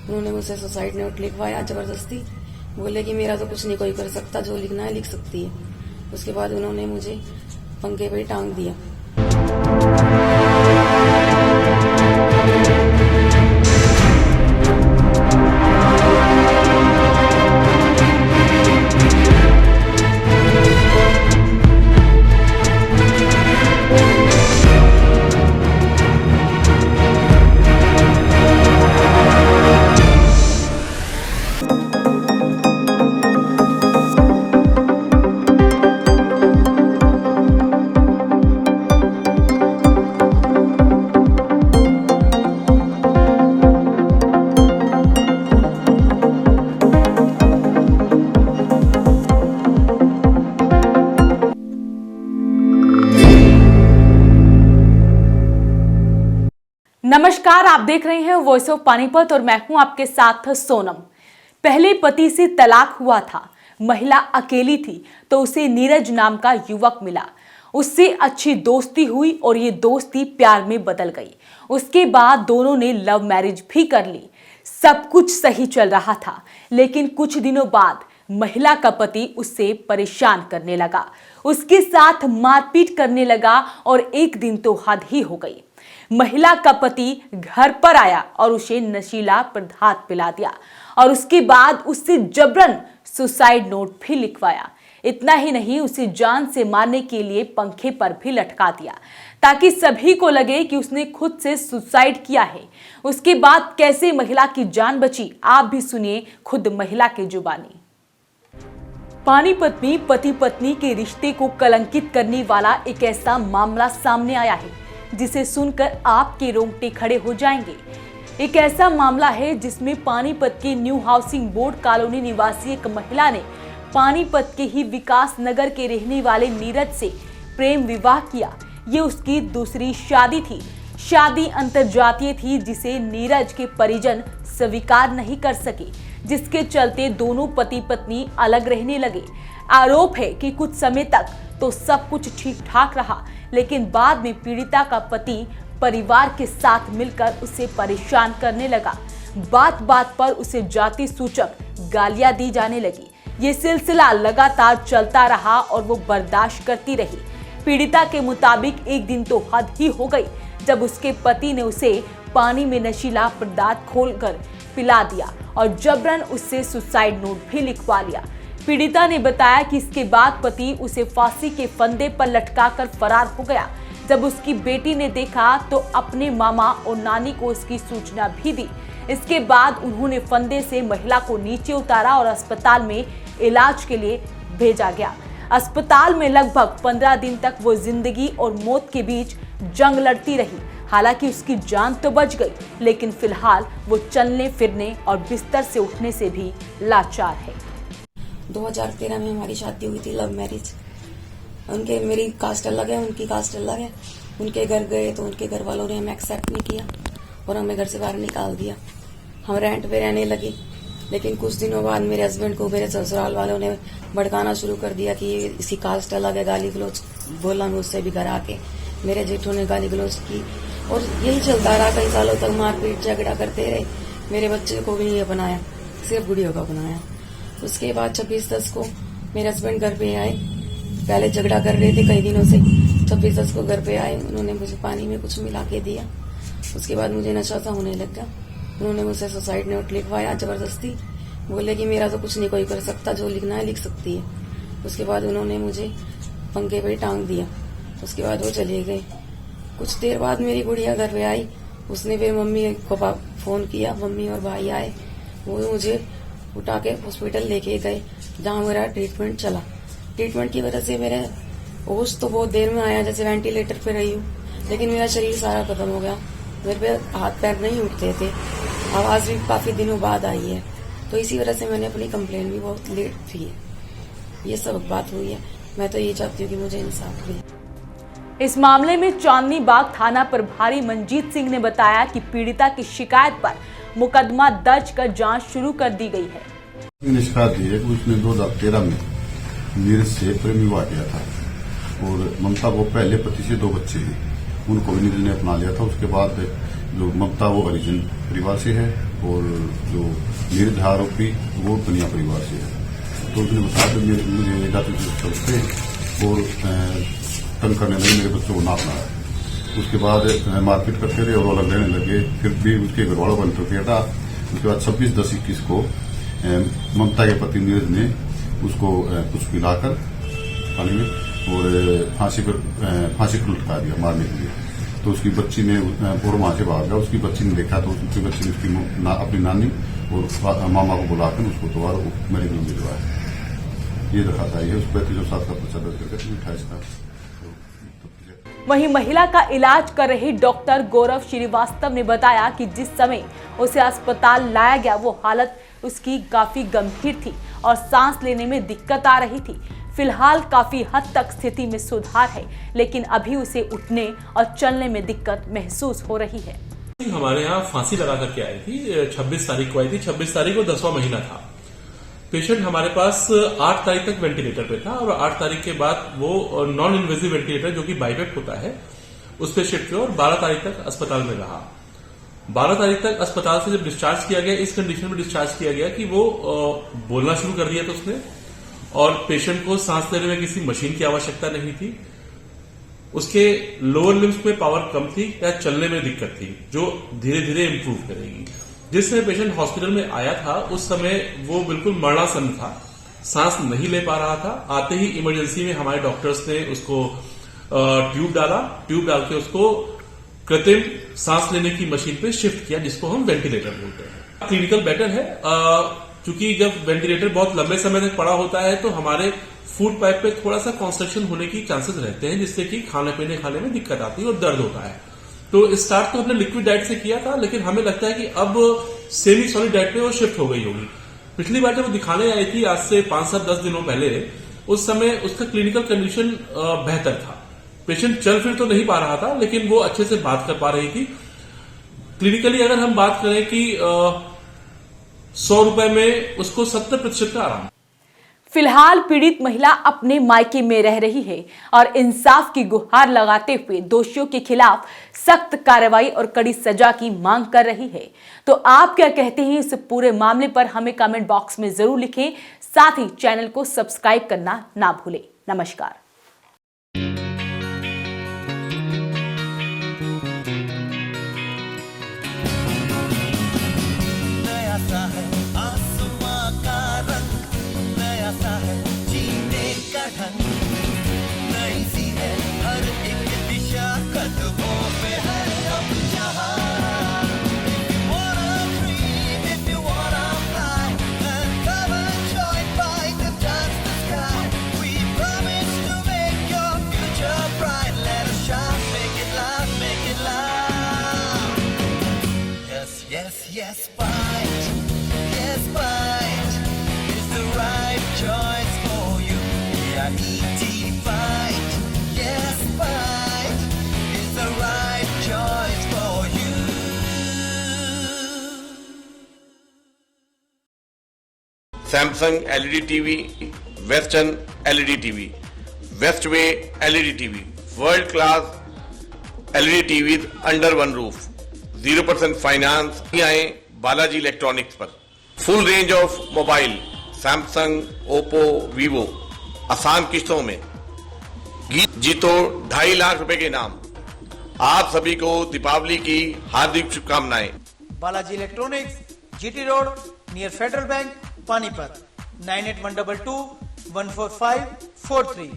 उन्होंने मुझसे suicide note लिखवाया जबरदस्ती। बोले कि मेरा तो कुछ नहीं कोई कर सकता, जो लिखना है लिख सकती है। उसके बाद उन्होंने मुझे पंखे पे टांग दिया। नमस्कार, आप देख रहे हैं वॉइस ऑफ पानीपत और मैं हूं आपके साथ सोनम। पहले पति से तलाक हुआ था, महिला अकेली थी तो उसे नीरज नाम का युवक मिला। उससे अच्छी दोस्ती हुई और ये दोस्ती प्यार में बदल गई। उसके बाद दोनों ने लव मैरिज भी कर ली। सब कुछ सही चल रहा था, लेकिन कुछ दिनों बाद महिला का पति उससे परेशान करने लगा, उसके साथ मारपीट करने लगा और एक दिन तो हद ही हो गई। महिला का पति घर पर आया और उसे नशीला पदार्थ पिला दिया और उसके बाद उससे जबरन सुसाइड नोट भी लिखवाया। इतना ही नहीं, उसे जान से मारने के लिए पंखे पर भी लटका दिया ताकि सभी को लगे कि उसने खुद से सुसाइड किया है। उसके बाद कैसे महिला की जान बची, आप भी सुनिए खुद महिला की जुबानी। पानीपत में पति पत्नी के रिश्ते को कलंकित करने वाला एक ऐसा मामला सामने आया है जिसे सुनकर आपके रोंगटे खड़े हो जाएंगे। एक ऐसा मामला है जिसमें पानीपत के न्यू हाउसिंग बोर्ड कॉलोनी निवासी एक महिला ने पानीपत के ही विकास नगर के रहने वाले नीरज से प्रेम विवाह किया। ये उसकी दूसरी शादी थी। शादी अंतरजातीय थी जिसे नीरज के परिजन स्वीकार नहीं कर सके, जिसके चलते दोनों पति पत्नी अलग रहने लगे। आरोप है कि कुछ समय तक तो सब कुछ ठीक ठाक रहा, लेकिन बाद में पीड़िता का पति परिवार के साथ मिलकर उसे परेशान करने लगा। बात बात पर उसे जाति सूचक गालियां दी जाने लगी। ये सिलसिला लगातार चलता रहा और वो बर्दाश्त करती रही। पीड़िता के मुताबिक एक दिन तो हद ही हो गई जब उसके पति ने उसे पानी में नशीला पदार्थ घोलकर पिला दिया और जबरन उससे सुसाइड नोट भी लिखवा लिया। पीड़िता ने बताया कि इसके बाद पति उसे फांसी के फंदे पर लटकाकर फरार हो गया। जब उसकी बेटी ने देखा तो अपने मामा और नानी को इसकी सूचना भी दी। इसके बाद उन्होंने फंदे से महिला को नीचे उतारा और अस्पताल में इलाज के लिए भेजा गया। अस्पताल में लगभग 15 दिन तक वो जिंदगी और मौत के बीच जंग लड़ती रही। हालांकि उसकी जान तो बच गई, लेकिन फिलहाल वो चलने फिरने और बिस्तर से उठने से भी लाचार है। 2013 में हमारी शादी हुई थी, लव मैरिज। मेरी कास्ट अलग है, उनकी कास्ट अलग है। उनके घर गए तो उनके घर वालों ने हमें एक्सेप्ट नहीं किया और हमें घर से बाहर निकाल दिया। हम रेंट पे रहने लगे, लेकिन कुछ दिनों बाद मेरे हस्बैंड को मेरे ससुराल वालों ने भड़काना शुरू कर दिया कि इसकी कास्ट अलग है। गाली गलौज बोला मुझसे भी घर आके, मेरे जेठों ने गाली गलौज की और यही चलता रहा। कई सालों तक मारपीट झगड़ा करते रहे। मेरे बच्चे को भी नहीं अपनाया, सिर्फ गुड़ियों को अपनाया। उसके बाद 26/10 को मेरे हस्बैंड घर पे आए। पहले झगड़ा कर रहे थे कई दिनों से। 26/10 को घर पे आए, उन्होंने मुझे पानी में कुछ मिला के दिया। उसके बाद मुझे नशा सा होने लग गया। उन्होंने मुझसे सुसाइड नोट लिखवाया जबरदस्ती। बोले कि मेरा तो कुछ नहीं कोई कर सकता, जो लिखना है लिख सकती है। उसके बाद उन्होंने मुझे पंखे पे टांग दिया। उसके बाद वो चले गए। कुछ देर बाद मेरी गुड़िया घर पे आई। उसने फिर मम्मी को फोन किया, मम्मी और भाई आए। वो मुझे उठा के हॉस्पिटल लेके गए, जहाँ मेरा ट्रीटमेंट चला। ट्रीटमेंट की वजह से मेरे होश तो बहुत देर में आया, जैसे वेंटिलेटर पे रही हूँ, लेकिन मेरा शरीर सारा खत्म हो गया। मेरे पे हाथ पैर नहीं उठते थे, आवाज भी काफी दिनों बाद आई है। तो इसी वजह से मैंने अपनी कंप्लेन भी बहुत लेट की है। ये सब बात हुई है। मैं तो ये चाहती हूँ कि मुझे इंसाफ मिले। इस मामले में चांदनी बाग थाना प्रभारी मंजीत सिंह ने बताया कि पीड़िता की शिकायत पर मुकदमा दर्ज कर जांच शुरू कर दी गई है। शिकायत दी है कि उसने 2013 में नीरज से प्रेम विवाह किया था और ममता वो पहले पति से 2 बच्चे हैं, उनको भी नीरज ने अपना लिया था। उसके बाद जो ममता वो हरिजन परिवार से है और जो नीरज आरोपी वो कन्या परिवार से है। तो उसने बताया कि मुझे जाति थे और तंग करने लगे, मेरे बच्चों को नापना है। उसके बाद मारपीट करते रहे और अलग रहने लगे। फिर भी उसके घर वालों को इंटरफेयर था। उसके बाद 26/10/21 को ममता के पति नीरज ने उसको कुछ पिलाकर पानी में और फांसी पर लटका दिया मारने के लिए। तो उसकी बच्ची ने और वहां से भाग गया। उसकी बच्ची ने देखा तो उसकी बच्ची ने अपनी नानी और मामा को बुलाकर उसको दोबारा मेडिकल में भिजवाया। ये दिखाता है उस 35 का पर्चा दर्ज करके 28 का। वहीं महिला का इलाज कर रहे डॉक्टर गौरव श्रीवास्तव ने बताया कि जिस समय उसे अस्पताल लाया गया वो हालत उसकी काफी गंभीर थी और सांस लेने में दिक्कत आ रही थी। फिलहाल काफी हद तक स्थिति में सुधार है, लेकिन अभी उसे उठने और चलने में दिक्कत महसूस हो रही है। हमारे यहाँ फांसी लगा करके आई थी, 26 तारीख को आई थी। 26 तारीख को 10वां महीना था। पेशेंट हमारे पास 8 तारीख तक वेंटिलेटर पे था और 8 तारीख के बाद वो नॉन इन्वेजिव वेंटिलेटर जो कि बाईपेप होता है उस पर शिफ्ट किया और 12 तारीख तक अस्पताल में रहा। 12 तारीख तक अस्पताल से जब डिस्चार्ज किया गया, इस कंडीशन में डिस्चार्ज किया गया कि वो बोलना शुरू कर दिया था उसने और पेशेंट को सांस लेने में किसी मशीन की आवश्यकता नहीं थी। उसके लोअर लिम्स में पावर कम थी या चलने में दिक्कत थी जो धीरे धीरे इंप्रूव करेगी। जिस समय पेशेंट हॉस्पिटल में आया था उस समय वो बिल्कुल मरणासन था, सांस नहीं ले पा रहा था। आते ही इमरजेंसी में हमारे डॉक्टर्स ने उसको ट्यूब डाल के उसको कृत्रिम सांस लेने की मशीन पे शिफ्ट किया जिसको हम वेंटिलेटर बोलते हैं। क्लिनिकल बेटर है क्योंकि जब वेंटिलेटर बहुत लंबे समय तक पड़ा होता है तो हमारे फूड पाइप पे थोड़ा सा कॉन्स्ट्रक्शन होने की चांसेस रहते हैं जिससे कि खाने में दिक्कत आती है और दर्द होता है। तो स्टार्ट तो हमने लिक्विड डाइट से किया था, लेकिन हमें लगता है कि अब सेमी सॉलिड डाइट पे वो शिफ्ट हो गई होगी। पिछली बार जब वो दिखाने आई थी आज से 5-7-10 दिनों पहले, उस समय उसका क्लिनिकल कंडीशन बेहतर था। पेशेंट चल फिर तो नहीं पा रहा था लेकिन वो अच्छे से बात कर पा रही थी। क्लिनिकली अगर हम बात करें कि 100 रुपए में उसको 70% का आराम। फिलहाल पीड़ित महिला अपने मायके में रह रही है और इंसाफ की गुहार लगाते हुए दोषियों के खिलाफ सख्त कार्रवाई और कड़ी सजा की मांग कर रही है। तो आप क्या कहते हैं इस पूरे मामले पर हमें कमेंट बॉक्स में जरूर लिखें। साथ ही चैनल को सब्सक्राइब करना ना भूलें। नमस्कार। Yes, fight. Yes, fight is the right choice for you. Yeah, E.T. fight. Yes, fight is the right choice for you. Samsung LED TV, Western LED TV, Westway LED TV, world class LED TVs under one roof. 0% finance ही आए Balaji electronics पर। Full range of mobile Samsung, Oppo, Vivo आसान किस्तों में। जीतो 2.5 लाख रुपए के इनाम। आप सभी को दीपावली की हार्दिक शुभकामनाएं। Balaji electronics, GT road near federal bank, Panipat. 9812214543।